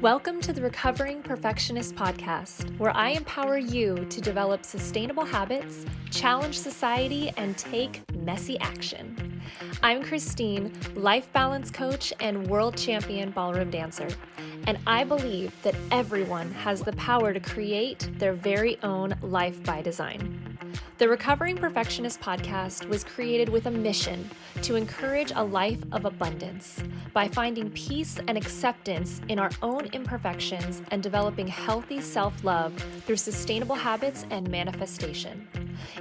Welcome to the Recovering Perfectionist Podcast, where I empower you to develop sustainable habits, challenge society, and take messy action. I'm Christine, life balance coach and world champion ballroom dancer, and I believe that everyone has the power to create their very own life by design. The Recovering Perfectionist Podcast was created with a mission to encourage a life of abundance by finding peace and acceptance in our own imperfections and developing healthy self-love through sustainable habits and manifestation.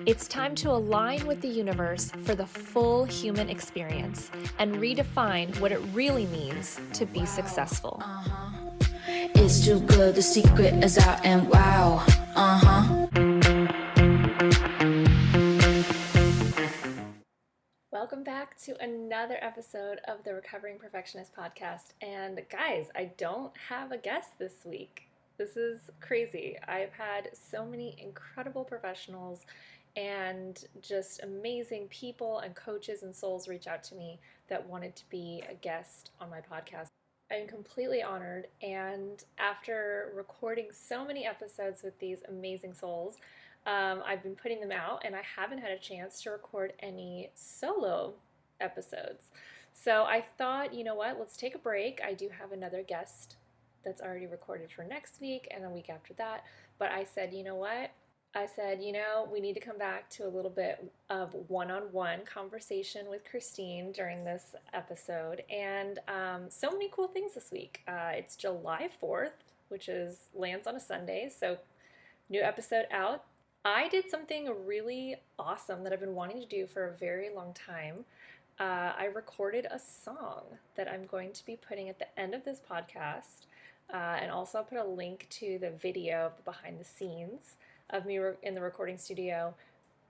It's time to align with the universe for the full human experience and redefine what it really means to be successful. It's too good, the secret is out and wow. Welcome back to another episode of the Recovering Perfectionist Podcast. And guys, I don't have a guest this week. This is crazy. I've had so many incredible professionals and just amazing people and coaches and souls reach out to me that wanted to be a guest on my podcast. I'm completely honored, and after recording so many episodes with these amazing souls, I've been putting them out, and I haven't had a chance to record any solo episodes. So I thought, you know what, let's take a break. I do have another guest that's already recorded for next week and a week after that, but I said, you know what? We need to come back to a little bit of one-on-one conversation with Christine during this episode. And so many cool things this week. It's July 4th, which lands on a Sunday, so new episode out. I did something really awesome that I've been wanting to do for a very long time. I recorded a song that I'm going to be putting at the end of this podcast, and also I'll put a link to the video of the behind the scenes of me in the recording studio.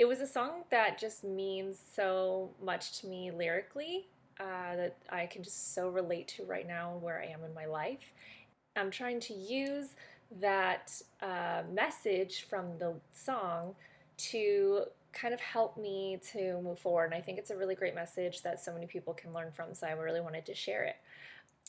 It was a song that just means so much to me lyrically, that I can just so relate to right now where I am in my life. I'm trying to use that message from the song to kind of help me to move forward. And I think it's a really great message that so many people can learn from, so I really wanted to share it.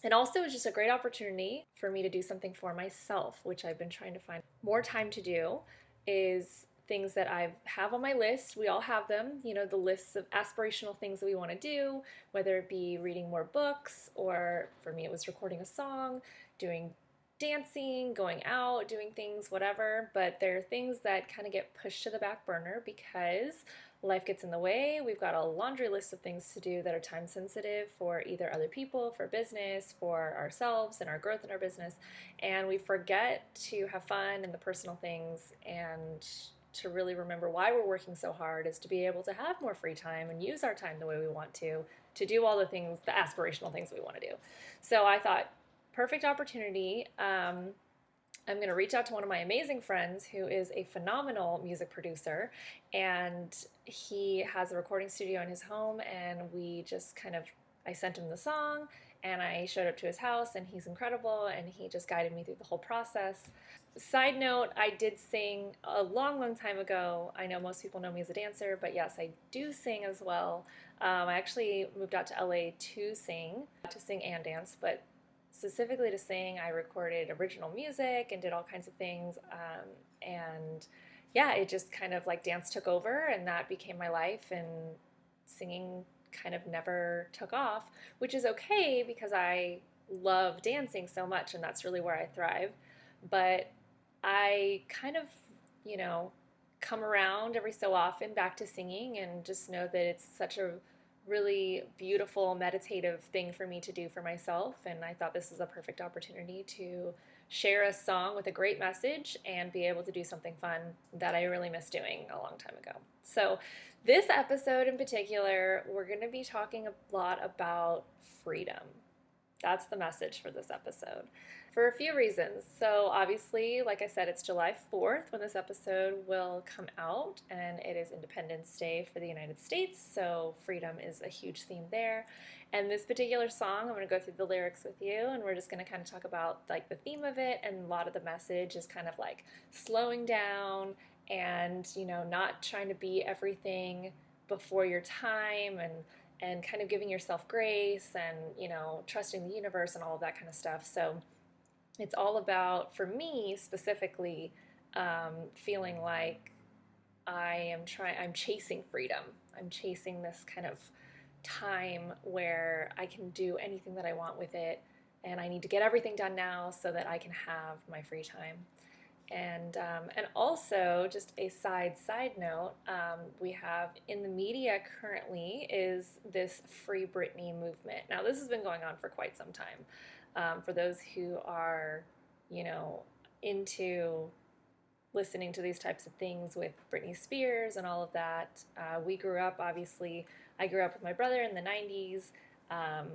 And also it's just a great opportunity for me to do something for myself, which I've been trying to find more time to do, is things that I have on my list. We all have them, the lists of aspirational things that we want to do, whether it be reading more books, or for me it was recording a song, doing dancing, going out, doing things, whatever. But there are things that kind of get pushed to the back burner because life gets in the way. We've got a laundry list of things to do that are time sensitive for either other people, for business, for ourselves and our growth in our business. And we forget to have fun in the personal things, and to really remember why we're working so hard is to be able to have more free time and use our time the way we want to do all the things, the aspirational things we want to do. So I thought, perfect opportunity. I'm going to reach out to one of my amazing friends who is a phenomenal music producer, and he has a recording studio in his home, and I sent him the song, and I showed up to his house, and he's incredible, and he just guided me through the whole process. Side note, I did sing a long, long time ago. I know most people know me as a dancer, but yes, I do sing as well. I actually moved out to LA to sing and dance, but specifically to sing, I recorded original music and did all kinds of things. It just kind of like dance took over, and that became my life, and singing kind of never took off, which is okay because I love dancing so much, and that's really where I thrive. But I kind of, come around every so often back to singing, and just know that it's such a really beautiful meditative thing for me to do for myself, and I thought this is a perfect opportunity to share a song with a great message and be able to do something fun that I really missed doing a long time ago. So this episode in particular, we're going to be talking a lot about freedom. That's the message for this episode, for a few reasons. So obviously, like I said, it's July 4th when this episode will come out, and it is Independence Day for the United States, so freedom is a huge theme there. And this particular song, I'm going to go through the lyrics with you, and we're just going to kind of talk about like the theme of it, and a lot of the message is kind of like slowing down and, not trying to be everything before your time, and kind of giving yourself grace, and, trusting the universe and all of that kind of stuff. So It's all about, for me specifically, feeling like I'm chasing freedom. I'm chasing this kind of time where I can do anything that I want with it, and I need to get everything done now so that I can have my free time. And also, just a side note, we have in the media currently is this Free Britney movement. Now, this has been going on for quite some time. For those who are, you know, into listening to these types of things with Britney Spears and all of that, we grew up, obviously, I grew up with my brother in the 90s, um,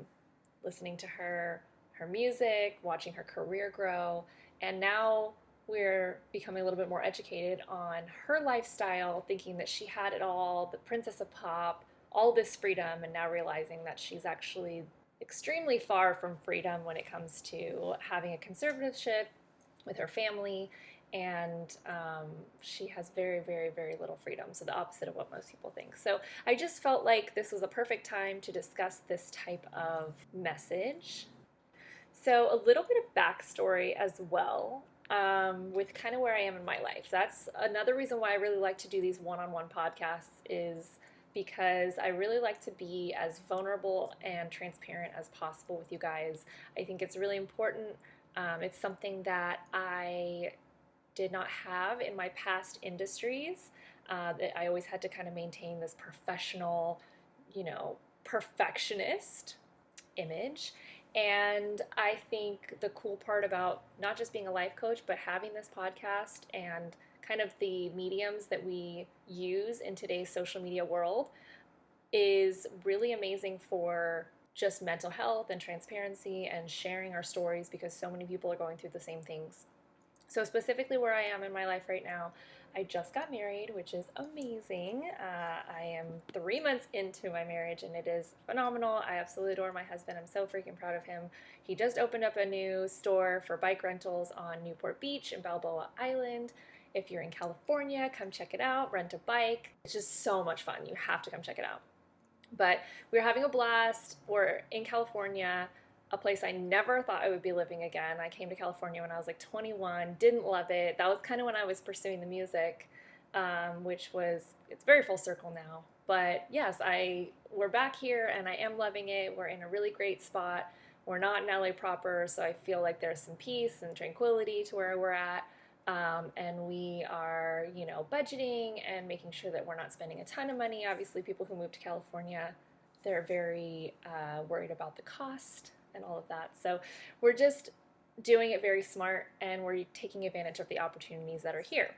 listening to her music, watching her career grow, and now we're becoming a little bit more educated on her lifestyle, thinking that she had it all, the princess of pop, all this freedom, and now realizing that she's actually extremely far from freedom when it comes to having a conservatorship with her family, and she has very, very, very little freedom. So the opposite of what most people think. So I just felt like this was a perfect time to discuss this type of message. So a little bit of backstory as well, with kind of where I am in my life. That's another reason why I really like to do these one-on-one podcasts, is because I really like to be as vulnerable and transparent as possible with you guys. I think it's really important. It's something that I did not have in my past industries. That I always had to kind of maintain this professional, perfectionist image. And I think the cool part about not just being a life coach, but having this podcast and kind of the mediums that we use in today's social media world is really amazing for just mental health and transparency and sharing our stories, because so many people are going through the same things. So specifically where I am in my life right now, I just got married, which is amazing. I am 3 months into my marriage, and it is phenomenal. I absolutely adore my husband. I'm so freaking proud of him. He just opened up a new store for bike rentals on Newport Beach in Balboa Island. If you're in California, come check it out. Rent a bike. It's just so much fun. You have to come check it out. But we're having a blast. We're in California, a place I never thought I would be living again. I came to California when I was like 21, didn't love it. That was kind of when I was pursuing the music, it's very full circle now. But yes, we're back here and I am loving it. We're in a really great spot. We're not in LA proper, so I feel like there's some peace and tranquility to where we're at. And we are, budgeting and making sure that we're not spending a ton of money. Obviously, people who move to California, they're very worried about the cost and all of that. So we're just doing it very smart, and we're taking advantage of the opportunities that are here.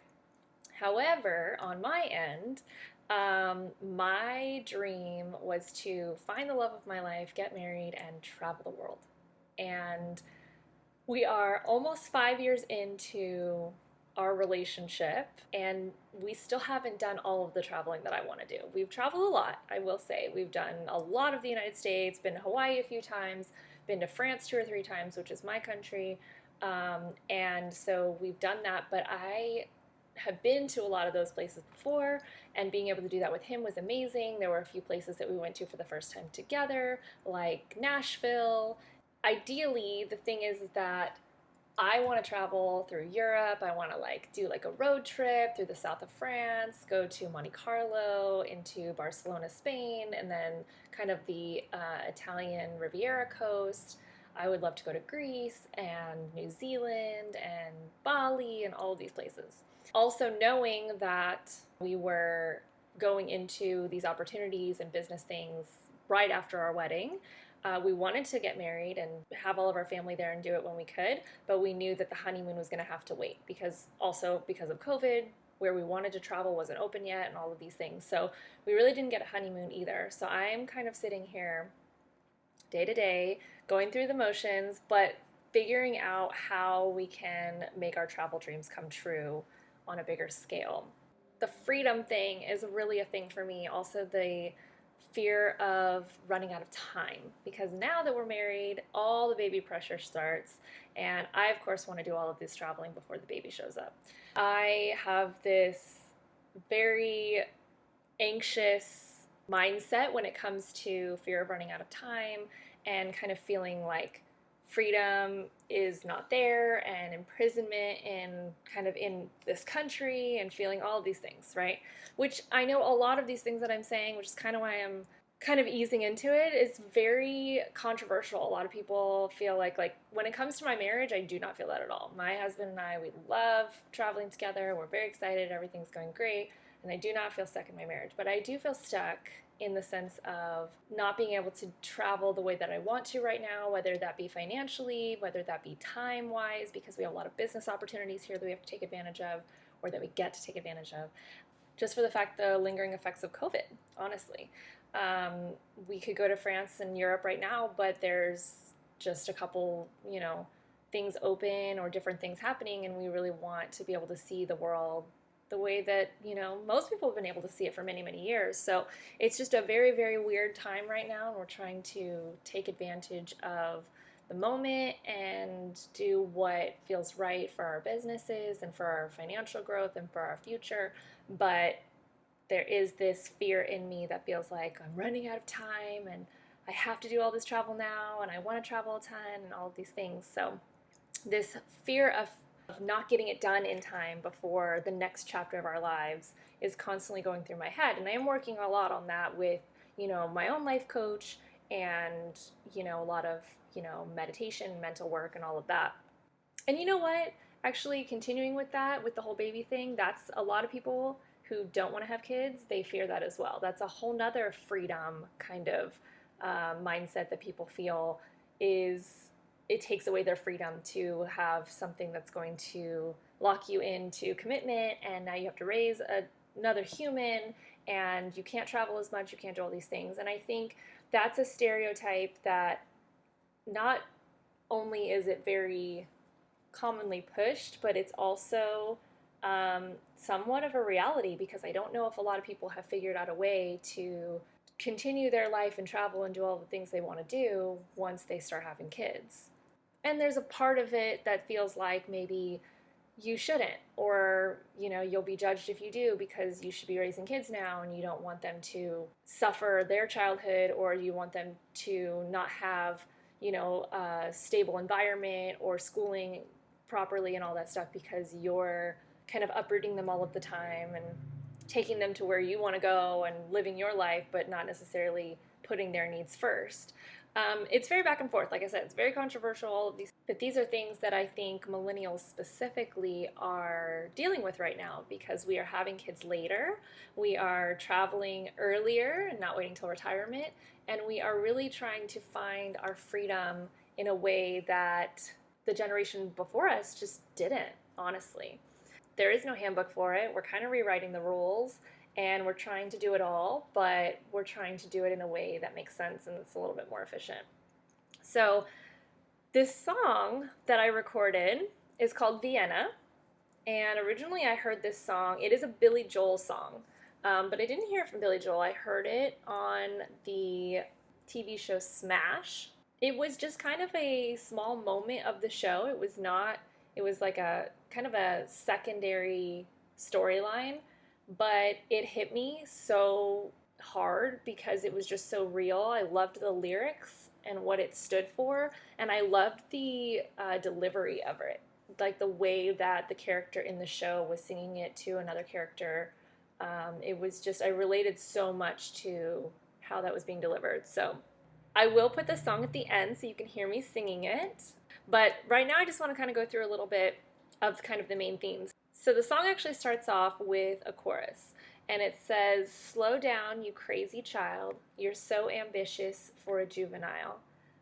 However, on my end, my dream was to find the love of my life, get married, and travel the world. And we are almost 5 years into our relationship, and we still haven't done all of the traveling that I want to do. We've traveled a lot, I will say. We've done a lot of the United States, been to Hawaii a few times, been to France 2 or 3 times, which is my country. And so we've done that, but I have been to a lot of those places before, and being able to do that with him was amazing. There were a few places that we went to for the first time together, like Nashville. Ideally, the thing is that I want to travel through Europe. I want to do a road trip through the south of France, go to Monte Carlo, into Barcelona, Spain, and then kind of the Italian Riviera coast. I would love to go to Greece and New Zealand and Bali and all of these places. Also, knowing that we were going into these opportunities and business things right after our wedding, we wanted to get married and have all of our family there and do it when we could, but we knew that the honeymoon was going to have to wait, because of COVID, where we wanted to travel wasn't open yet and all of these things. So we really didn't get a honeymoon either. So I'm kind of sitting here day to day, going through the motions, but figuring out how we can make our travel dreams come true on a bigger scale. The freedom thing is really a thing for me. Also, the fear of running out of time, because now that we're married, all the baby pressure starts, and I of course want to do all of this traveling before the baby shows up. I have this very anxious mindset when it comes to fear of running out of time, and kind of feeling like freedom is not there, and imprisonment in kind of in this country, and feeling all of these things, right? Which I know a lot of these things that I'm saying, which is kind of why I'm kind of easing into it, is very controversial. A lot of people feel like when it comes to my marriage, I do not feel that at all. My husband and I, we love traveling together. We're very excited. Everything's going great. And I do not feel stuck in my marriage, but I do feel stuck in the sense of not being able to travel the way that I want to right now, whether that be financially, whether that be time-wise, because we have a lot of business opportunities here that we have to take advantage of, or that we get to take advantage of, just for the fact the lingering effects of COVID, honestly. We could go to France and Europe right now, but there's just a couple, things open or different things happening, and we really want to be able to see the world the way that, most people have been able to see it for many, many years. So it's just a very, very weird time right now, and we're trying to take advantage of the moment and do what feels right for our businesses and for our financial growth and for our future. But there is this fear in me that feels like I'm running out of time, and I have to do all this travel now, and I want to travel a ton and all of these things. So this fear of not getting it done in time before the next chapter of our lives is constantly going through my head. And I am working a lot on that with, my own life coach and, a lot of, meditation, mental work, and all of that. And you know what? Actually, continuing with that, with the whole baby thing, that's a lot of people who don't want to have kids, they fear that as well. That's a whole nother freedom kind of mindset that people feel is it takes away their freedom to have something that's going to lock you into commitment, and now you have to raise another human, and you can't travel as much, you can't do all these things. And I think that's a stereotype that not only is it very commonly pushed, but it's also somewhat of a reality, because I don't know if a lot of people have figured out a way to continue their life and travel and do all the things they want to do once they start having kids. And there's a part of it that feels like maybe you shouldn't, or you'll be judged if you do, because you should be raising kids now and you don't want them to suffer their childhood, or you want them to not have a stable environment or schooling properly and all that stuff, because you're kind of uprooting them all of the time and taking them to where you want to go and living your life, but not necessarily putting their needs first. It's very back and forth. Like I said, it's very controversial, all of these, but these are things that I think millennials specifically are dealing with right now, because we are having kids later, we are traveling earlier and not waiting till retirement, and we are really trying to find our freedom in a way that the generation before us just didn't, honestly. There is no handbook for it. We're kind of rewriting the rules, and we're trying to do it all, but we're trying to do it in a way that makes sense and it's a little bit more efficient. So this song that I recorded is called Vienna, and originally I heard this song. It is a Billy Joel song, but I didn't hear it from Billy Joel. I heard it on the TV show Smash. It was just kind of a small moment of the show. It was like a kind of a secondary storyline, but it hit me so hard because it was just so real. I loved the lyrics and what it stood for, and I loved the delivery of it, like the way that the character in the show was singing it to another character. It was just, I related so much to how that was being delivered. So I will put the song at the end so you can hear me singing it. But right now I just want to kind of go through a little bit of kind of the main themes. So the song actually starts off with a chorus, and it says, "Slow down, you crazy child. You're so ambitious for a juvenile.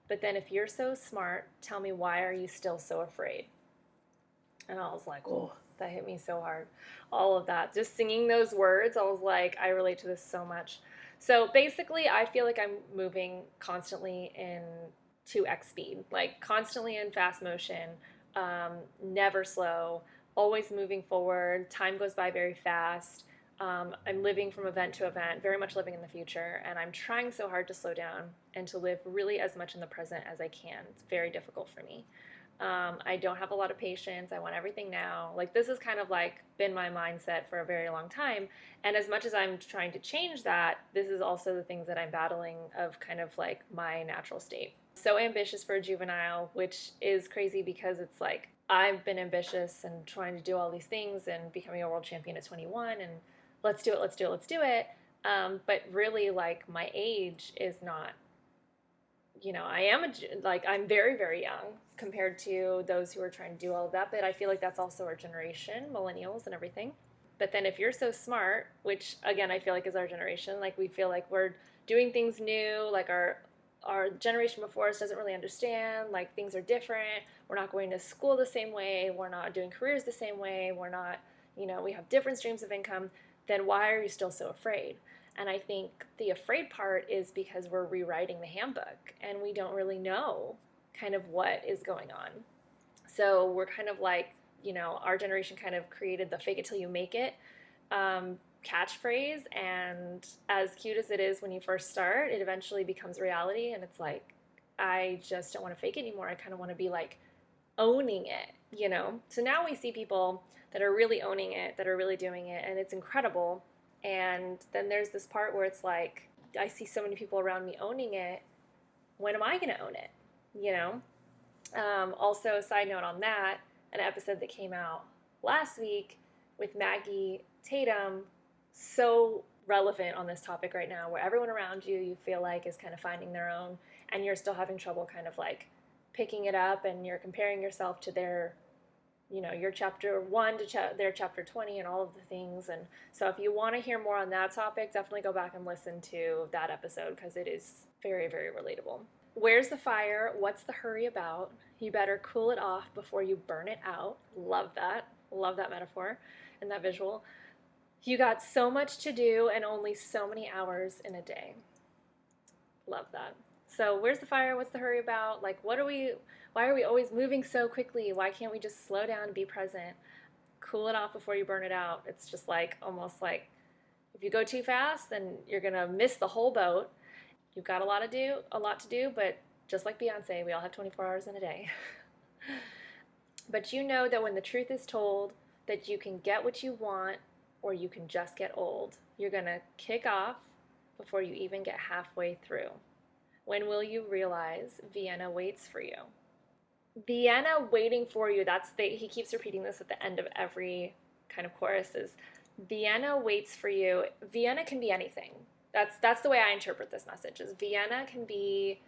But then if you're so smart, tell me, why are you still so afraid?" And I was like, oh, that hit me so hard. All of that. Just singing those words, I was like, I relate to this so much. So basically, I feel like I'm moving constantly in 2x speed, like constantly in fast motion, never slow, always moving forward. Time goes by very fast. I'm living from event to event, very much living in the future, and I'm trying so hard to slow down and to live really as much in the present as I can. It's very difficult for me. I don't have a lot of patience. I want everything now. Like, this has kind of like been my mindset for a very long time. And as much as I'm trying to change that, this is also the things that I'm battling of kind of like my natural state. So ambitious for a juvenile, which is crazy because it's like I've been ambitious and trying to do all these things and becoming a world champion at 21 and let's do it, let's do it, let's do it. But really, like, my age is not, I'm very, very young compared to those who are trying to do all of that. But I feel like that's also our generation, millennials and everything. But then if you're so smart, which again, I feel like is our generation, like we feel like we're doing things new, like our generation before us doesn't really understand, like things are different. We're not going to school the same way. We're not doing careers the same way. We're not, we have different streams of income. Then why are you still so afraid? And I think the afraid part is because we're rewriting the handbook and we don't really know kind of what is going on. So we're kind of like, our generation kind of created the fake it till you make it catchphrase. And as cute as it is when you first start, it eventually becomes reality. And it's like, I just don't want to fake it anymore. I kind of want to be like owning it. So now we see people that are really owning it, that are really doing it, and it's incredible. And then there's this part where it's like, I see so many people around me owning it. When am I going to own it? Also, side note on that, an episode that came out last week with Maggie Tatum, so relevant on this topic right now, where everyone around you feel like is kind of finding their own, and you're still having trouble kind of like picking it up, and you're comparing yourself to their, your chapter 1 to their chapter 20 and all of the things. And so if you want to hear more on that topic, definitely go back and listen to that episode because it is very, very relatable. Where's the fire? What's the hurry about? You better cool it off before you burn it out. Love that. Love that metaphor and that visual. You got so much to do and only so many hours in a day. Love that. So where's the fire? What's the hurry about? Like, why are we always moving so quickly? Why can't we just slow down and be present? Cool it off before you burn it out. It's just like, almost like if you go too fast, then you're going to miss the whole boat. You've got a lot to do, but just like Beyonce, we all have 24 hours in a day. But you know that when the truth is told, that you can get what you want or you can just get old. You're going to kick off before you even get halfway through. When will you realize Vienna waits for you? Vienna waiting for you, he keeps repeating this at the end of every kind of chorus, is Vienna waits for you. Vienna can be anything. That's the way I interpret this message, is Vienna can be,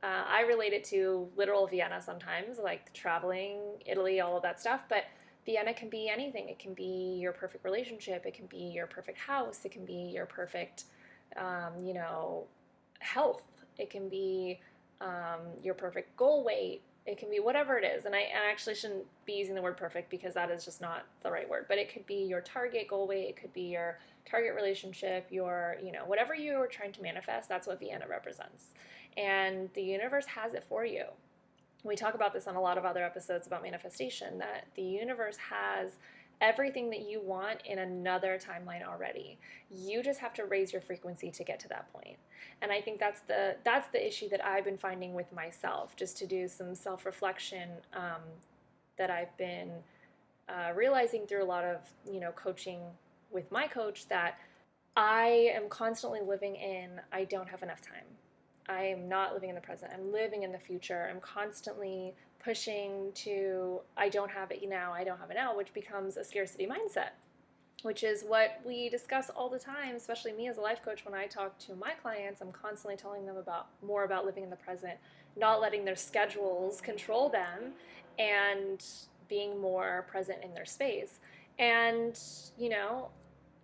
I relate it to literal Vienna sometimes, like traveling, Italy, all of that stuff, but Vienna can be anything. It can be your perfect relationship. It can be your perfect house. It can be your perfect, health. It can be your perfect goal weight. It can be whatever it is. And I actually shouldn't be using the word perfect because that is just not the right word. But it could be your target goal weight. It could be your target relationship, your, whatever you are trying to manifest, that's what Vienna represents. And the universe has it for you. We talk about this on a lot of other episodes about manifestation, that the universe has everything that you want in another timeline already. You just have to raise your frequency to get to that point. And I think that's the issue that I've been finding with myself, just to do some self-reflection that I've been realizing through a lot of coaching with my coach, that I am constantly living in I don't have enough time. I am not living in the present. I'm living in the future. I'm constantly pushing to I don't have it now, I don't have it now, which becomes a scarcity mindset, which is what we discuss all the time, especially me as a life coach. When I talk to my clients, I'm constantly telling them more about living in the present, not letting their schedules control them, and being more present in their space. And,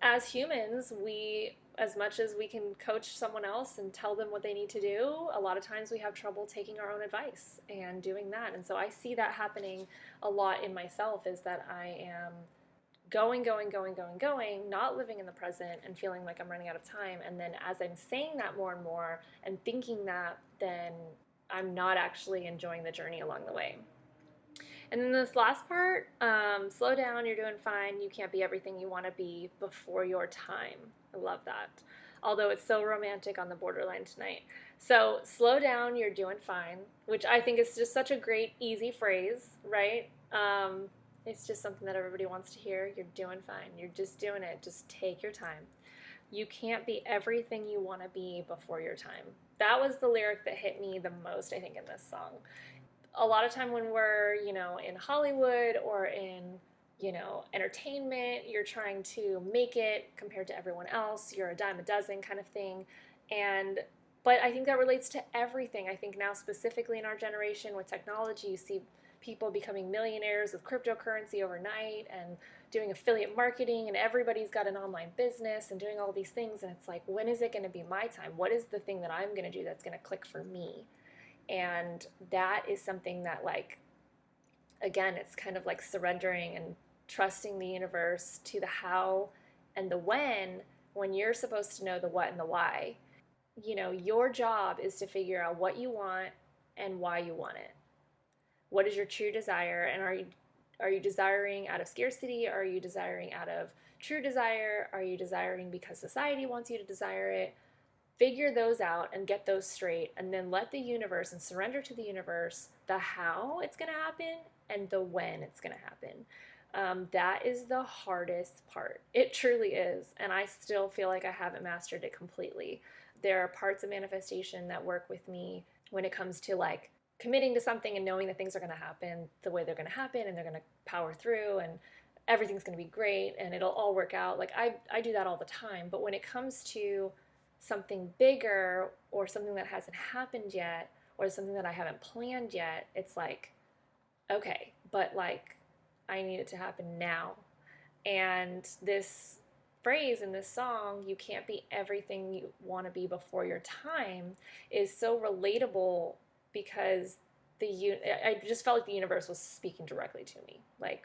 as humans, as much as we can coach someone else and tell them what they need to do, a lot of times we have trouble taking our own advice and doing that. And so I see that happening a lot in myself, is that I am going, not living in the present and feeling like I'm running out of time. And then as I'm saying that more and more and thinking that, then I'm not actually enjoying the journey along the way. And then this last part, slow down, you're doing fine. You can't be everything you want to be before your time. I love that. Although it's so romantic on the borderline tonight. So slow down, you're doing fine, which I think is just such a great, easy phrase, right? It's just something that everybody wants to hear. You're doing fine. You're just doing it. Just take your time. You can't be everything you want to be before your time. that was the lyric that hit me the most, I think, in this song. A lot of time when we're, in Hollywood or in, entertainment, you're trying to make it compared to everyone else. You're a dime a dozen kind of thing. But I think that relates to everything. I think now specifically in our generation with technology, you see people becoming millionaires with cryptocurrency overnight and doing affiliate marketing, and everybody's got an online business and doing all these things. And it's like, when is it going to be my time? What is the thing that I'm going to do that's going to click for me? And that is something that, like, again, it's kind of like surrendering and trusting the universe to the how and the when you're supposed to know the what and the why. Your job is to figure out what you want and why you want it. What is your true desire? And are you desiring out of scarcity? Are you desiring out of true desire? Are you desiring because society wants you to desire it? Figure those out and get those straight, and then let the universe and surrender to the universe the how it's going to happen and the when it's going to happen. That is the hardest part. It truly is. And I still feel like I haven't mastered it completely. There are parts of manifestation that work with me when it comes to, like, committing to something and knowing that things are going to happen the way they're going to happen, and they're going to power through, and everything's going to be great and it'll all work out. Like, I do that all the time. But when it comes to something bigger or something that hasn't happened yet or something that I haven't planned yet, it's like, okay, but, like, I need it to happen now. And this phrase in this song, you can't be everything you want to be before your time, is so relatable because I just felt like the universe was speaking directly to me. Like,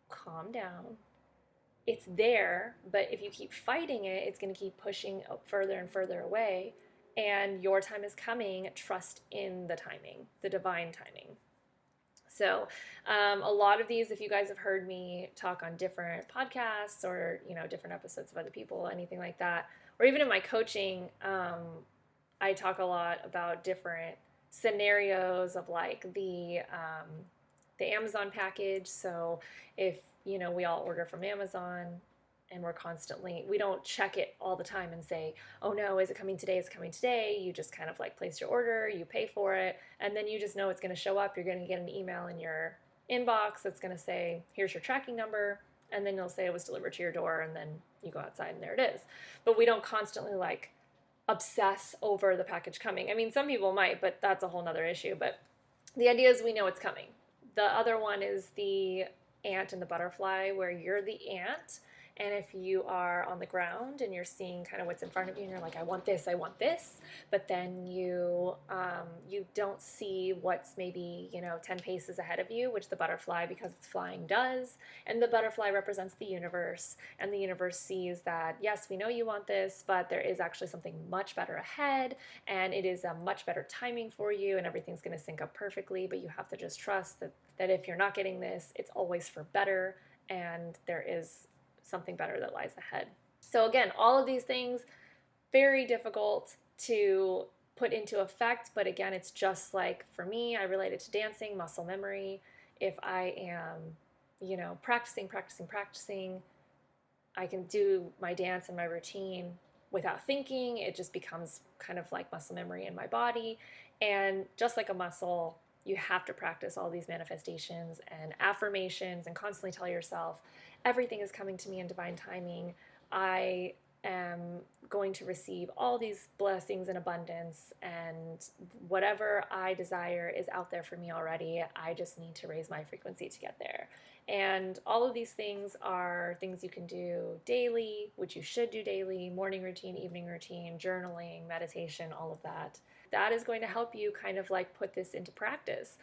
calm down. It's there, but if you keep fighting it, it's going to keep pushing further and further away. And your time is coming. Trust in the timing, the divine timing. So a lot of these, if you guys have heard me talk on different podcasts or, different episodes of other people, anything like that, or even in my coaching, I talk a lot about different scenarios of, like, the Amazon package. So if, we all order from Amazon and we don't check it all the time and say, oh no, is it coming today? Is it coming today? You just kind of, like, place your order, you pay for it, and then you just know it's going to show up. You're going to get an email in your inbox that's going to say, here's your tracking number, and then you'll say it was delivered to your door, and then you go outside and there it is. But we don't constantly, like, obsess over the package coming. I mean, some people might, but that's a whole nother issue. But the idea is we know it's coming. The other one is the ant and the butterfly, where you're the ant, and if you are on the ground and you're seeing kind of what's in front of you and you're like, I want this, but then you don't see what's maybe 10 paces ahead of you, which the butterfly, because it's flying, does. And the butterfly represents the universe, and the universe sees that, yes, we know you want this, but there is actually something much better ahead, and it is a much better timing for you, and everything's going to sync up perfectly. But you have to just trust that if you're not getting this, it's always for better, and there is something better that lies ahead. So again, all of these things, very difficult to put into effect, but again, it's just like, for me, I relate it to dancing, muscle memory. If I am, practicing, I can do my dance and my routine without thinking. It just becomes kind of like muscle memory in my body. And just like a muscle, you have to practice all these manifestations and affirmations and constantly tell yourself, everything is coming to me in divine timing. I am going to receive all these blessings in abundance, and whatever I desire is out there for me already. I just need to raise my frequency to get there. And all of these things are things you can do daily, which you should do daily: morning routine, evening routine, journaling, meditation, all of that. That is going to help you kind of, like, put this into practice.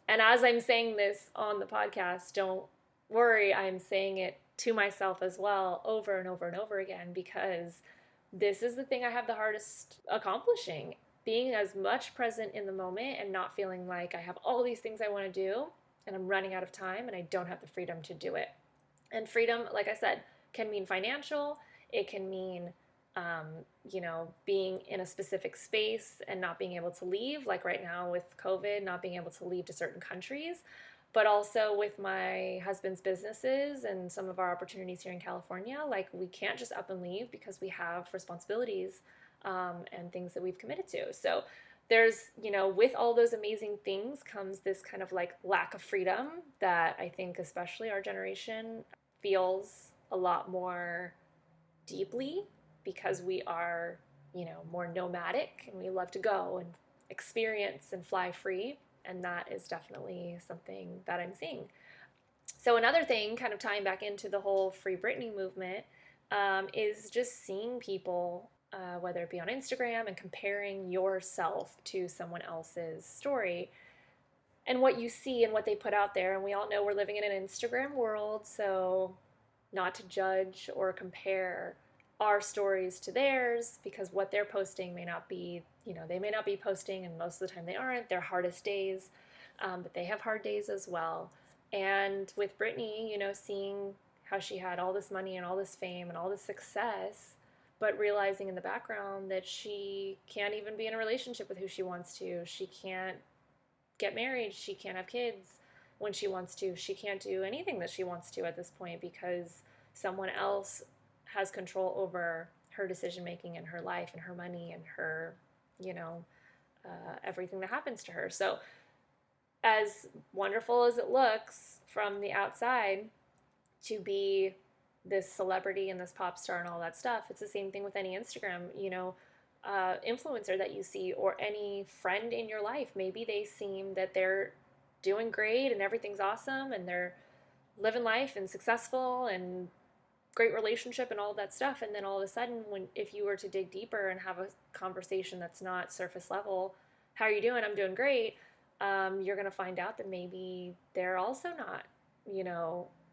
And as I'm saying this on the podcast, don't worry, I'm saying it to myself as well over and over and over again, because this is the thing I have the hardest accomplishing. Being as much present in the moment and not feeling like I have all these things I want to do and I'm running out of time and I don't have the freedom to do it. And freedom, like I said, can mean financial. It can mean being in a specific space and not being able to leave, like right now with COVID, not being able to leave to certain countries, but also with my husband's businesses and some of our opportunities here in California. Like, we can't just up and leave because we have responsibilities and things that we've committed to. So there's, with all those amazing things comes this kind of like lack of freedom that I think especially our generation feels a lot more deeply because we are, more nomadic and we love to go and experience and fly free. And that is definitely something that I'm seeing. So another thing, kind of tying back into the whole Free Britney movement, is just seeing people, whether it be on Instagram, and comparing yourself to someone else's story and what you see and what they put out there. And we all know we're living in an Instagram world, so not to judge or compare our stories to theirs, because what they're posting may not be, they may not be posting, and most of the time they aren't, their hardest days, but they have hard days as well. And with Britney, seeing how she had all this money and all this fame and all this success, but realizing in the background that she can't even be in a relationship with who she wants to. She can't get married. She can't have kids when she wants to. She can't do anything that she wants to at this point because someone else has control over her decision making and her life and her money and her, everything that happens to her. So as wonderful as it looks from the outside to be this celebrity and this pop star and all that stuff, it's the same thing with any Instagram, influencer that you see, or any friend in your life. Maybe they seem that they're doing great and everything's awesome and they're living life and successful and great relationship and all that stuff, and then all of a sudden, if you were to dig deeper and have a conversation that's not surface level, how are you doing? I'm doing great. You're going to find out that maybe they're also not,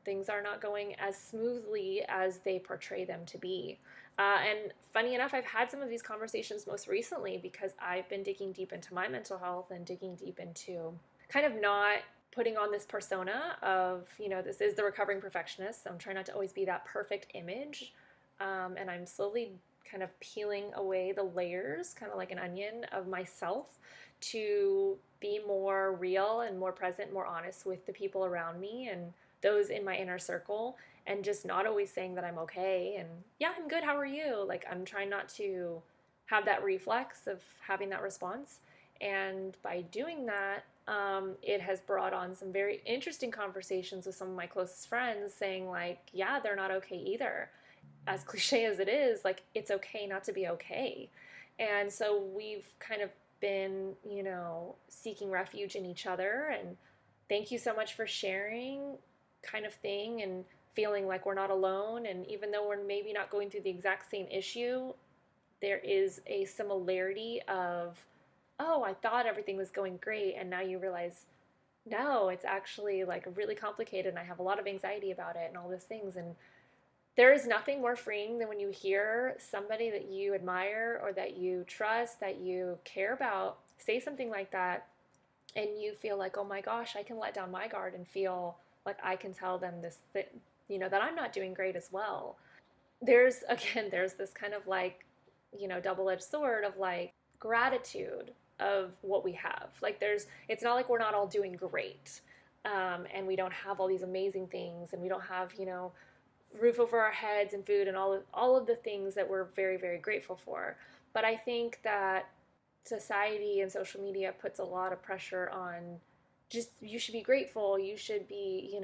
things are not going as smoothly as they portray them to be. And funny enough, I've had some of these conversations most recently because I've been digging deep into my mental health and digging deep into kind of not putting on this persona of, this is the recovering perfectionist. So I'm trying not to always be that perfect image. And I'm slowly kind of peeling away the layers, kind of like an onion, of myself to be more real and more present, more honest with the people around me and those in my inner circle, and just not always saying that I'm okay and yeah, I'm good, how are you? Like, I'm trying not to have that reflex of having that response. And by doing that, it has brought on some very interesting conversations with some of my closest friends saying, like, yeah, they're not okay either. As cliche as it is, like, it's okay not to be okay. And so we've kind of been, seeking refuge in each other. And thank you so much for sharing, kind of thing, and feeling like we're not alone. And even though we're maybe not going through the exact same issue, there is a similarity of, oh, I thought everything was going great, and now you realize, no, it's actually like really complicated, and I have a lot of anxiety about it and all these things. And there is nothing more freeing than when you hear somebody that you admire or that you trust, that you care about, say something like that, and you feel like, oh my gosh, I can let down my guard and feel like I can tell them this, that, that I'm not doing great as well. There's this kind of like, double-edged sword of like gratitude of what we have. Like, it's not like we're not all doing great, and we don't have all these amazing things, and we don't have, roof over our heads and food and all of the things that we're very, very grateful for. But I think that society and social media puts a lot of pressure on just, you should be grateful, you should be,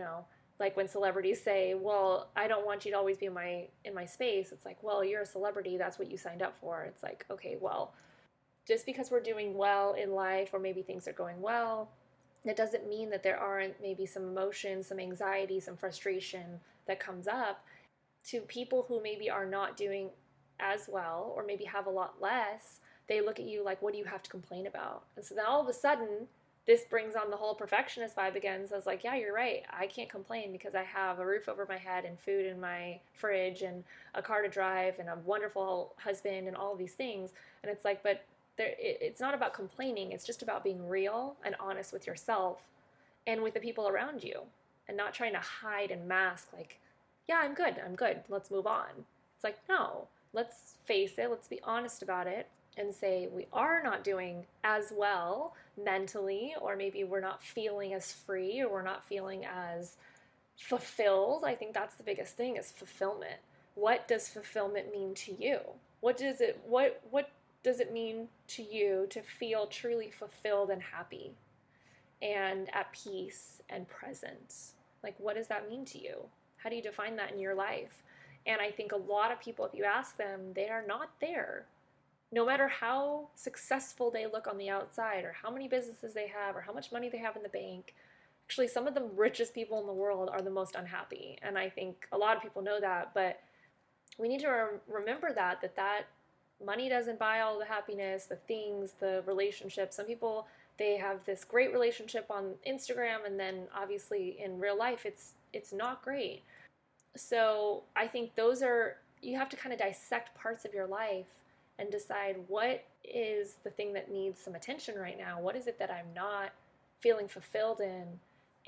like when celebrities say, well, I don't want you to always be in my space. It's like, well, you're a celebrity, that's what you signed up for. It's like, okay, well, just because we're doing well in life, or maybe things are going well, that doesn't mean that there aren't maybe some emotion, some anxiety, some frustration that comes up. To people who maybe are not doing as well, or maybe have a lot less, they look at you like, what do you have to complain about? And so then all of a sudden, this brings on the whole perfectionist vibe again. So I was like, yeah, you're right. I can't complain because I have a roof over my head and food in my fridge and a car to drive and a wonderful husband and all of these things. And it's like, but it's not about complaining. It's just about being real and honest with yourself and with the people around you, and not trying to hide and mask like, yeah, I'm good, let's move on. It's like, no, let's face it, let's be honest about it and say we are not doing as well mentally, or maybe we're not feeling as free, or we're not feeling as fulfilled. I think that's the biggest thing, is fulfillment. what does fulfillment mean to you? What does it mean to you to feel truly fulfilled and happy and at peace and present? Like, what does that mean to you? How do you define that in your life? And I think a lot of people, if you ask them, they are not there. No matter how successful they look on the outside, or how many businesses they have, or how much money they have in the bank, actually, some of the richest people in the world are the most unhappy. And I think a lot of people know that, but we need to remember that money doesn't buy all the happiness, the things, the relationships. Some people, they have this great relationship on Instagram, and then obviously in real life it's not great. So I think you have to kind of dissect parts of your life and decide, what is the thing that needs some attention right now? What is it that I'm not feeling fulfilled in?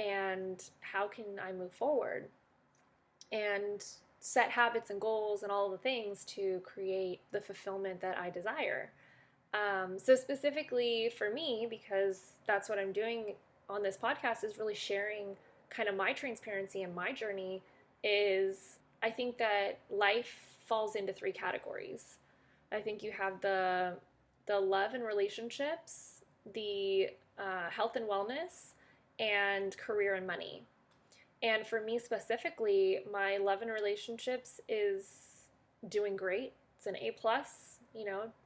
And how can I move forward? And set habits and goals and all the things to create the fulfillment that I desire. So specifically for me, because that's what I'm doing on this podcast, is really sharing kind of my transparency and my journey. Is I think that life falls into three categories. I think you have the love and relationships, the health and wellness, and career and money. And for me specifically, my love and relationships is doing great. It's an A plus,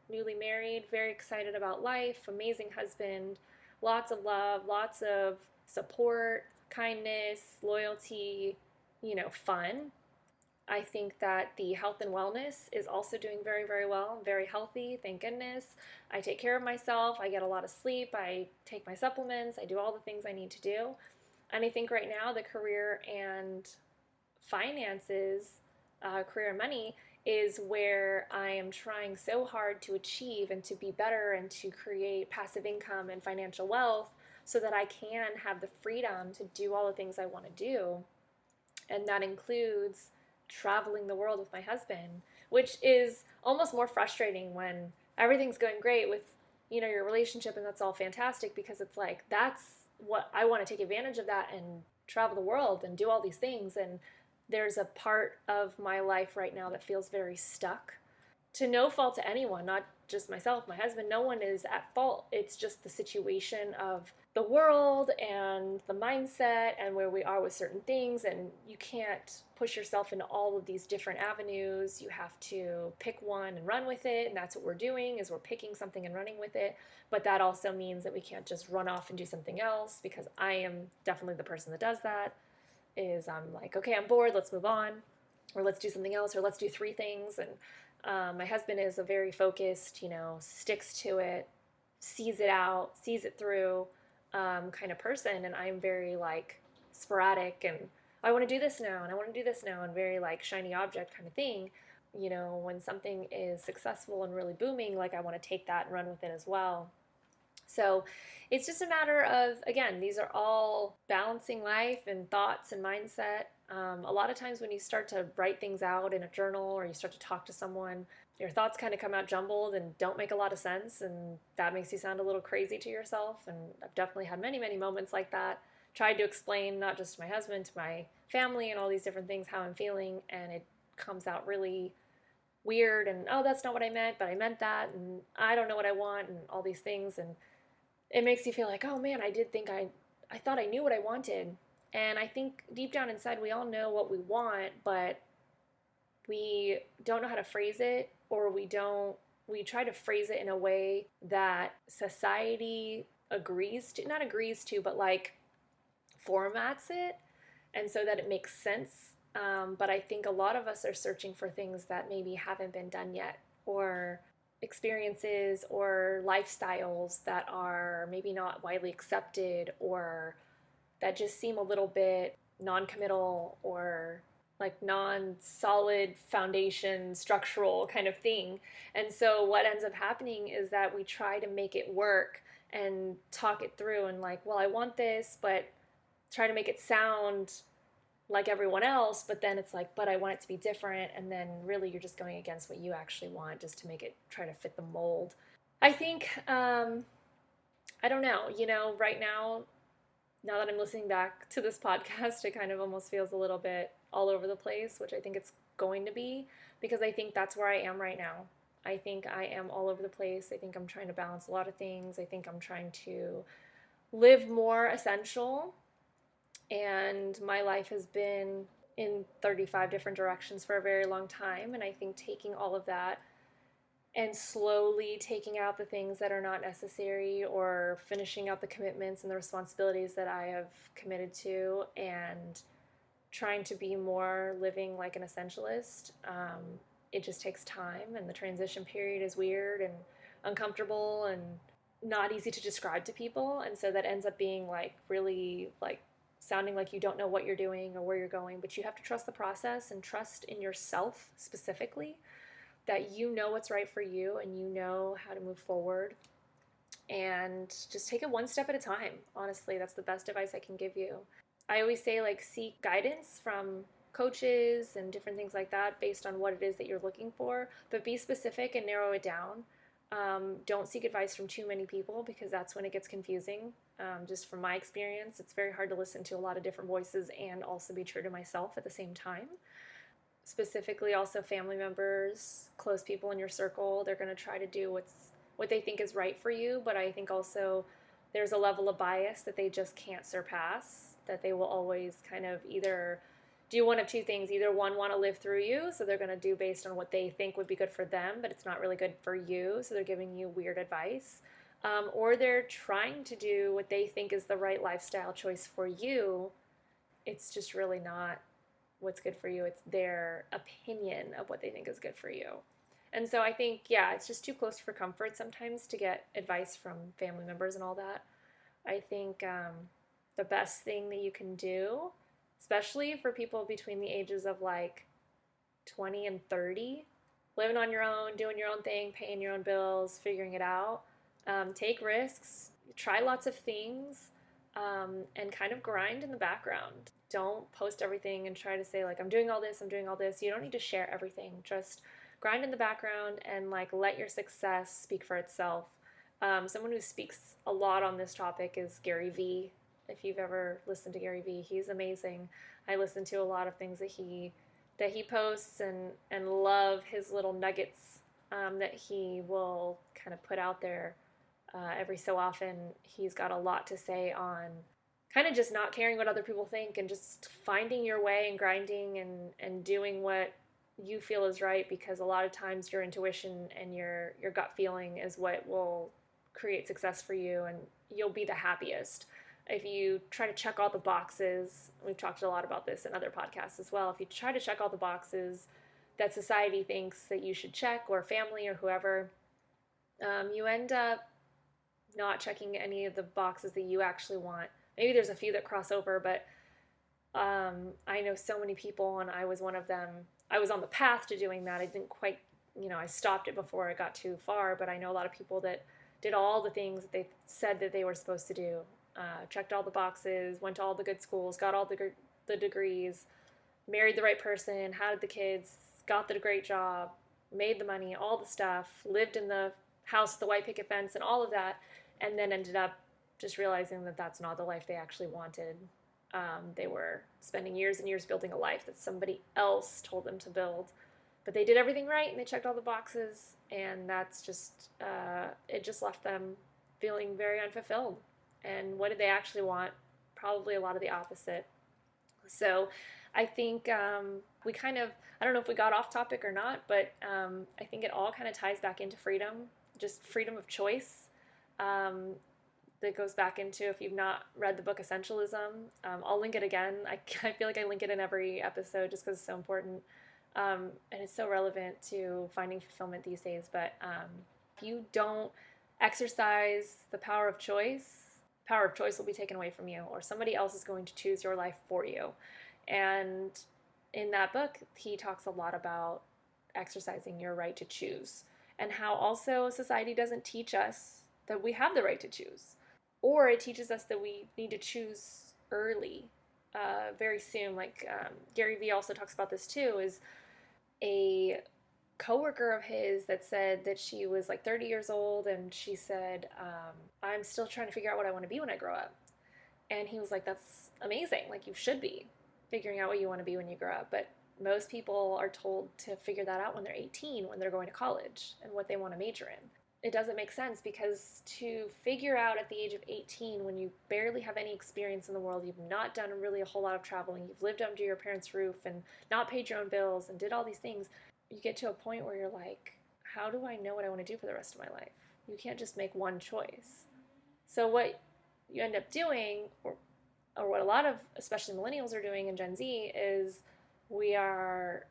newly married, very excited about life, amazing husband, lots of love, lots of support, kindness, loyalty, fun. I think that the health and wellness is also doing very, very well. I'm very healthy, thank goodness. I take care of myself. I get a lot of sleep. I take my supplements. I do all the things I need to do. And I think right now the career and finances, career and money, is where I am trying so hard to achieve and to be better and to create passive income and financial wealth so that I can have the freedom to do all the things I want to do. And that includes traveling the world with my husband, which is almost more frustrating when everything's going great with, your relationship, and that's all fantastic, because it's like, that's what I want to take advantage of, that and travel the world and do all these things. And there's a part of my life right now that feels very stuck, to no fault to anyone, not just myself, my husband. No one is at fault. It's just the situation of the world and the mindset and where we are with certain things. And you can't push yourself into all of these different avenues. You have to pick one and run with it. And that's what we're doing, is we're picking something and running with it. But that also means that we can't just run off and do something else, because I am definitely the person that does that. Is I'm like, okay, I'm bored, let's move on, or let's do something else, or let's do three things. And my husband is a very focused, sticks to it, sees it out, sees it through kind of person. And I'm very like sporadic, and I want to do this now, and I want to do this now, and very like shiny object kind of thing. When something is successful and really booming, like I want to take that and run with it as well. So it's just a matter of, again, these are all balancing life and thoughts and mindset. A lot of times when you start to write things out in a journal, or you start to talk to someone, your thoughts kind of come out jumbled and don't make a lot of sense. And that makes you sound a little crazy to yourself. And I've definitely had many, many moments like that. Tried to explain, not just to my husband, to my family and all these different things, how I'm feeling. And it comes out really weird. And, oh, that's not what I meant, but I meant that. And I don't know what I want, and all these things. And it makes you feel like, oh man, I thought I knew what I wanted. And I think deep down inside, we all know what we want, but we don't know how to phrase it, or we try to phrase it in a way that society not agrees to, but like formats it. And so that it makes sense. But I think a lot of us are searching for things that maybe haven't been done yet, or experiences or lifestyles that are maybe not widely accepted, or that just seem a little bit non-committal, or like non-solid foundation structural kind of thing. And so what ends up happening is that we try to make it work and talk it through, and like, well, I want this, but try to make it sound like everyone else, but then it's like, but I want it to be different. And then really you're just going against what you actually want, just to make it try to fit the mold. I think, I don't know, right now Now that I'm listening back to this podcast, it kind of almost feels a little bit all over the place, which I think it's going to be, because I think that's where I am right now. I think I am all over the place. I think I'm trying to balance a lot of things. I think I'm trying to live more essential, and my life has been in 35 different directions for a very long time. And I think taking all of that and slowly taking out the things that are not necessary, or finishing out the commitments and the responsibilities that I have committed to, and trying to be more living like an essentialist. It just takes time, and the transition period is weird and uncomfortable and not easy to describe to people. And so that ends up being like really like sounding like you don't know what you're doing or where you're going, but you have to trust the process and trust in yourself specifically, that you know what's right for you and you know how to move forward, and just take it one step at a time. Honestly, that's the best advice I can give you. I always say, like, seek guidance from coaches and different things like that based on what it is that you're looking for, but be specific and narrow it down. Don't seek advice from too many people, because that's when it gets confusing. Just from my experience, it's very hard to listen to a lot of different voices and also be true to myself at the same time. Specifically, also family members, close people in your circle, they're going to try to do what they think is right for you, but I think also there's a level of bias that they just can't surpass, that they will always kind of either do one of two things. Either one, want to live through you, so they're going to do based on what they think would be good for them, but it's not really good for you, so they're giving you weird advice. Or they're trying to do what they think is the right lifestyle choice for you. It's just really not what's good for you. It's their opinion of what they think is good for you. And so I think, yeah, it's just too close for comfort sometimes to get advice from family members and all that. I think the best thing that you can do, especially for people between the ages of like 20 and 30, living on your own, doing your own thing, paying your own bills, figuring it out, take risks, try lots of things, and kind of grind in the background. Don't post everything and try to say, like, I'm doing all this, I'm doing all this. You don't need to share everything. Just grind in the background and, like, let your success speak for itself. Someone who speaks a lot on this topic is Gary Vee. If you've ever listened to Gary Vee, he's amazing. I listen to a lot of things that he posts, and love his little nuggets that he will kind of put out there every so often. He's got a lot to say on kind of just not caring what other people think, and just finding your way and grinding and doing what you feel is right, because a lot of times your intuition and your gut feeling is what will create success for you, and you'll be the happiest. If you try to check all the boxes, we've talked a lot about this in other podcasts as well, if you try to check all the boxes that society thinks that you should check, or family or whoever, you end up not checking any of the boxes that you actually want. Maybe there's a few that cross over, but I know so many people, and I was one of them. I was on the path to doing that. I didn't quite, I stopped it before it got too far, but I know a lot of people that did all the things that they said that they were supposed to do. Checked all the boxes, went to all the good schools, got all the degrees, married the right person, had the kids, got the great job, made the money, all the stuff, lived in the house with the white picket fence and all of that, and then ended up just realizing that that's not the life they actually wanted. They were spending years and years building a life that somebody else told them to build. But they did everything right, and they checked all the boxes, and that's just, it just left them feeling very unfulfilled. And what did they actually want? Probably a lot of the opposite. So I think we kind of, I don't know if we got off topic or not, but I think it all kind of ties back into freedom, just freedom of choice. That goes back into, if you've not read the book Essentialism, I'll link it again. I feel like I link it in every episode just because it's so important. And it's so relevant to finding fulfillment these days. But if you don't exercise the power of choice will be taken away from you, or somebody else is going to choose your life for you. And in that book, he talks a lot about exercising your right to choose, and how also society doesn't teach us that we have the right to choose, or it teaches us that we need to choose early, very soon. Like Gary Vee also talks about this too, is a coworker of his that said that she was like 30 years old, and she said, I'm still trying to figure out what I want to be when I grow up. And he was like, that's amazing. Like, you should be figuring out what you want to be when you grow up. But most people are told to figure that out when they're 18, when they're going to college, and what they want to major in. It doesn't make sense, because to figure out at the age of 18, when you barely have any experience in the world, you've not done really a whole lot of traveling, you've lived under your parents' roof and not paid your own bills and did all these things, you get to a point where you're like, how do I know what I want to do for the rest of my life? You can't just make one choice. So what you end up doing, or what a lot of, especially millennials, are doing in Gen Z, is we are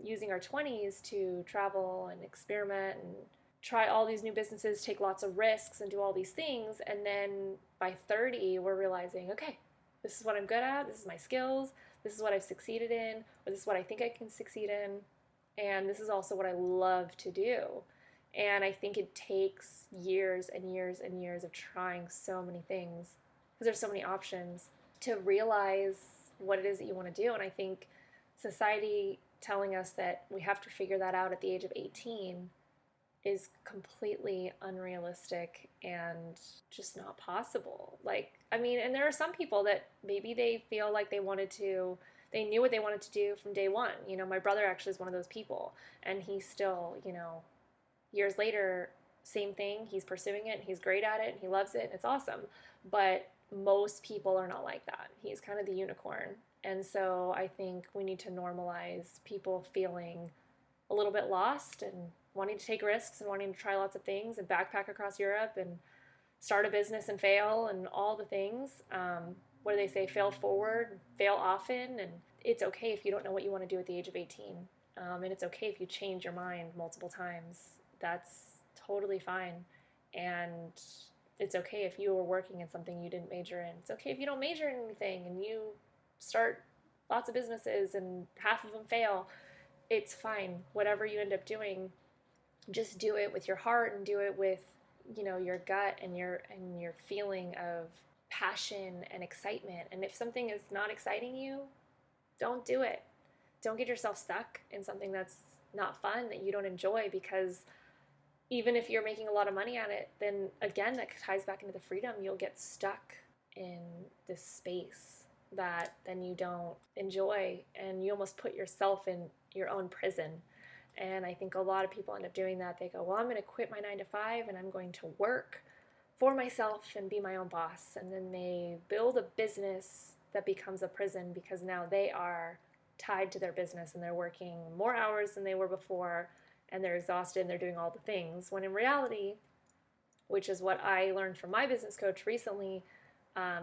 using our 20s to travel and experiment and try all these new businesses, take lots of risks, and do all these things. And then by 30, we're realizing, okay, this is what I'm good at, this is my skills, this is what I've succeeded in, or this is what I think I can succeed in, and this is also what I love to do. And I think it takes years and years and years of trying so many things, because there's so many options, to realize what it is that you want to do. And I think society telling us that we have to figure that out at the age of 18 is completely unrealistic and just not possible. Like, I mean, and there are some people that maybe they feel like they knew what they wanted to do from day one. You know, my brother actually is one of those people, and he's still, years later, same thing. He's pursuing it, and he's great at it, and he loves it, and it's awesome. But most people are not like that. He's kind of the unicorn. And so I think we need to normalize people feeling a little bit lost and wanting to take risks and wanting to try lots of things and backpack across Europe and start a business and fail and all the things. What do they say? Fail forward, fail often. And it's okay if you don't know what you want to do at the age of 18. And it's okay if you change your mind multiple times. That's totally fine. And it's okay if you were working in something you didn't major in. It's okay if you don't major in anything and you start lots of businesses and half of them fail. It's fine. Whatever you end up doing, just do it with your heart and do it with, your gut and your feeling of passion and excitement. And if something is not exciting you, don't do it. Don't get yourself stuck in something that's not fun, that you don't enjoy, because even if you're making a lot of money at it, then again, that ties back into the freedom. You'll get stuck in this space that then you don't enjoy, and you almost put yourself in your own prison. And I think a lot of people end up doing that. They go, well, I'm going to quit my 9 to 5 and I'm going to work for myself and be my own boss. And then they build a business that becomes a prison, because now they are tied to their business and they're working more hours than they were before, and they're exhausted and they're doing all the things. When in reality, which is what I learned from my business coach recently,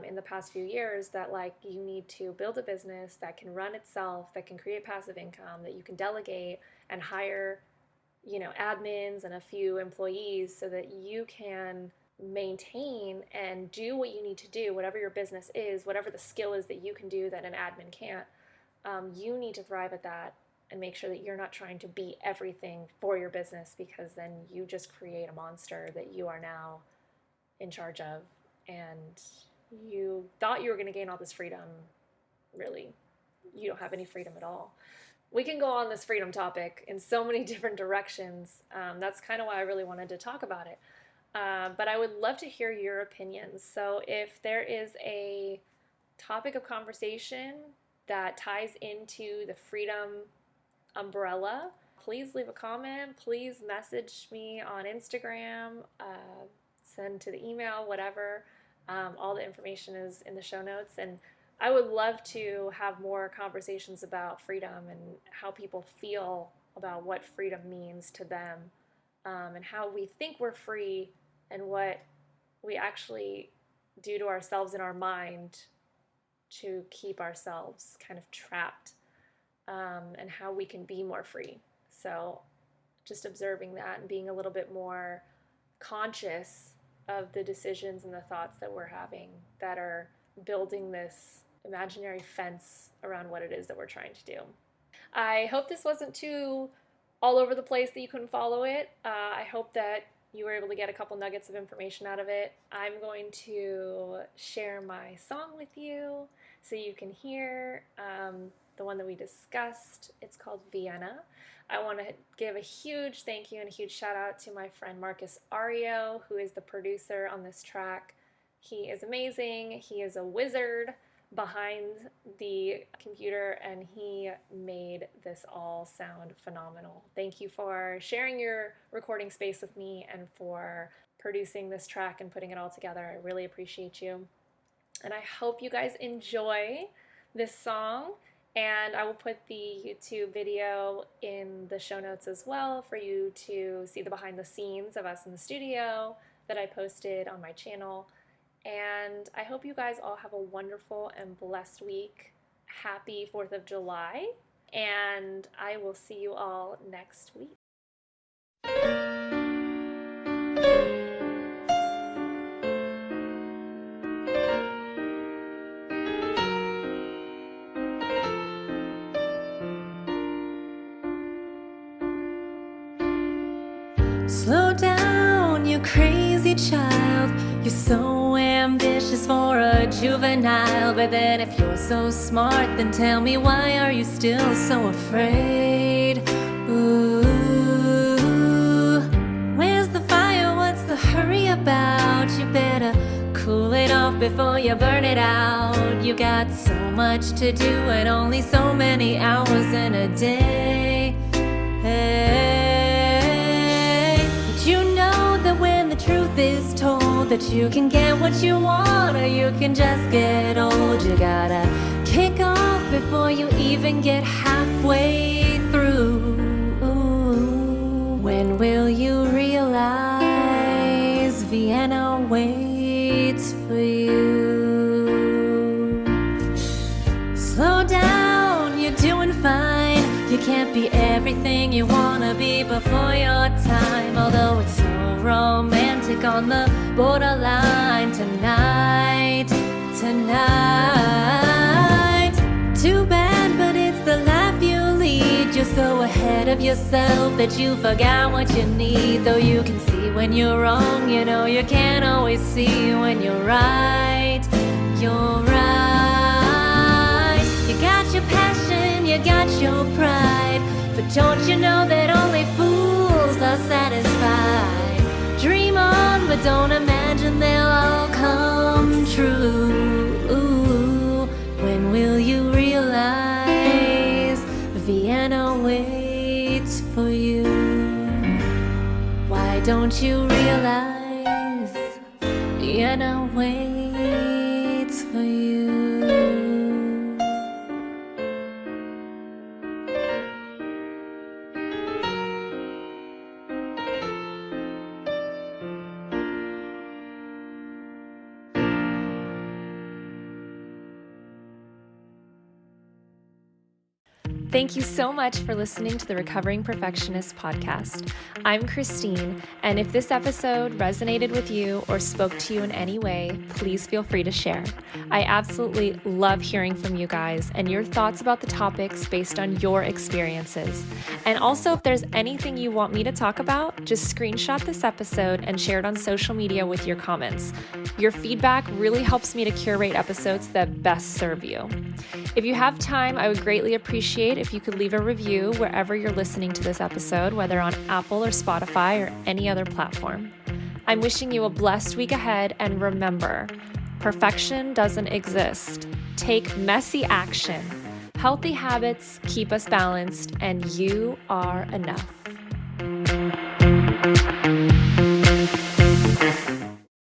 in the past few years, that like you need to build a business that can run itself, that can create passive income, that you can delegate and hire, admins and a few employees, so that you can maintain and do what you need to do, whatever your business is, whatever the skill is that you can do that an admin can't. You need to thrive at that and make sure that you're not trying to be everything for your business, because then you just create a monster that you are now in charge of. And you thought you were going to gain all this freedom. Really, you don't have any freedom at all. We can go on this freedom topic in so many different directions. That's kind of why I really wanted to talk about it. But I would love to hear your opinions. So if there is a topic of conversation that ties into the freedom umbrella, please leave a comment. Please message me on Instagram, send to the email, whatever. All the information is in the show notes. And I would love to have more conversations about freedom and how people feel about what freedom means to them, and how we think we're free and what we actually do to ourselves in our mind to keep ourselves kind of trapped, and how we can be more free. So just observing that and being a little bit more conscious of the decisions and the thoughts that we're having that are building this imaginary fence around what it is that we're trying to do. I hope this wasn't too all over the place that you couldn't follow it. I hope that you were able to get a couple nuggets of information out of it. I'm going to share my song with you so you can hear the one that we discussed. It's called Vienna. I want to give a huge thank you and a huge shout out to my friend Marcus Ario, who is the producer on this track. He is amazing. He is a wizard behind the computer, and he made this all sound phenomenal. Thank you for sharing your recording space with me and for producing this track and putting it all together. I really appreciate you. And I hope you guys enjoy this song. And I will put the YouTube video in the show notes as well for you to see the behind the scenes of us in the studio that I posted on my channel. And I hope you guys all have a wonderful and blessed week. Happy 4th of July. And I will see you all next week. Slow down, you crazy child. You're so ambitious for a juvenile. But then if you're so smart, then tell me, why are you still so afraid? Ooh, where's the fire? What's the hurry about? You better cool it off before you burn it out. You got so much to do and only so many hours in a day. Did you know that when the truth is told, that you can get what you want or you can just get old? You gotta kick off before you even get halfway through. When will you realize Vienna waits for you? Slow down, you're doing fine. You can't be everything you wanna be before your time. Although it's so romantic on the borderline tonight. Too bad, but it's the life you lead. You're so ahead of yourself that you forgot what you need. Though you can see when you're wrong, you know you can't always see when you're right. You're right. You got your passion, you got your pride, but don't you know that only fools are satisfied? Dream on, but don't imagine they'll all come true. When will you realize Vienna waits for you? Why don't you realize Vienna waits for you? Thank you so much for listening to the Recovering Perfectionist Podcast. I'm Christine, and if this episode resonated with you or spoke to you in any way, please feel free to share. I absolutely love hearing from you guys and your thoughts about the topics based on your experiences. And also, if there's anything you want me to talk about, just screenshot this episode and share it on social media with your comments. Your feedback really helps me to curate episodes that best serve you. If you have time, I would greatly appreciate if you could leave a review wherever you're listening to this episode, whether on Apple or Spotify or any other platform. I'm wishing you a blessed week ahead, and remember, perfection doesn't exist. Take messy action. Healthy habits keep us balanced, and you are enough.